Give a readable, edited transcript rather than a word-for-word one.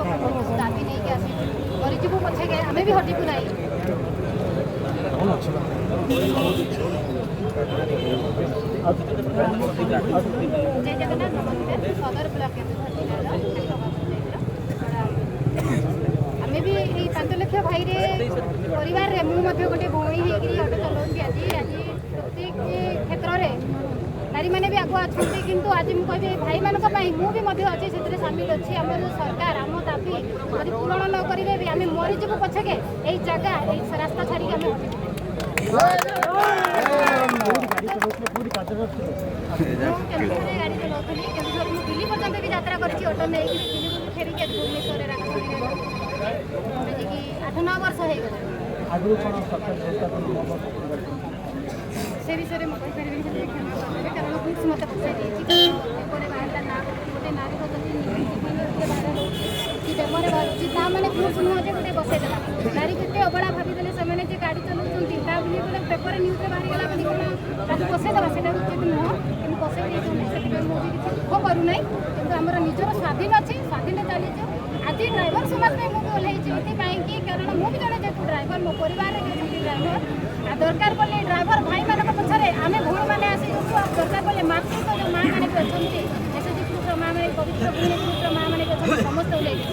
दाबी नहीं कि आसी मरीजू पछे के आमे भी हटिबू नहीं। जय जगन्नाथ नमस्कार सदर ब्लॉक आमे भी 5 लाख भाई रे परिवार रे मु मध्य गोटे भौणी हेकरी ऑटो चलाउछी आज प्रत्येक क्षेत्र रे नारी मैंने भी आगुआ अच्छा किंतु आज मुझे भाई मान मुझे अच्छी से सामिल अच्छी आम सरकार आम दाबी यदि पूरण न करेंगे भी आम मरीजू पछके यही जगह रास्ता छाड़ी आम गाड़ी चलाऊली दिल्ली पर्यटन भी यात्रा कर ऑटो नहीं फेरिक भुवनेश्वर 8-9 वर्ष हो से विषय में कहीपर कारण बुक्स मत फसाई पेपर बाहर ना गोटे नारी कि पेपर बाहर मैंने बुक्स नुहे गोटे बसईदेला नारी के अबड़ा भावीदे से गाड़ी चलाऊँ पेपर न्यूज में बाहरी गला कौन बसईदेवा से नुह कि बसई मुझे किसी दुख करूना कि आम निजर स्वाधीन अच्छी स्वाधीन चली आज ड्राइवर समाज में मुझे ओह्लैपाई कारण मुझे जड़े जेहतु ड्राइवर मो परिवार ड्राइवर दरकार पड़े ड्राइवर भाई मान पछरे आम भूण मैंने आसी दरकार पड़े मातृत्व जो माँ मैंने भी अच्छा एसएचजी ग्रुप्र माँ मैंने पवित्र भूमि ग्रुप्र माँ मैंने भी अच्छा समस्त ओह्लैसे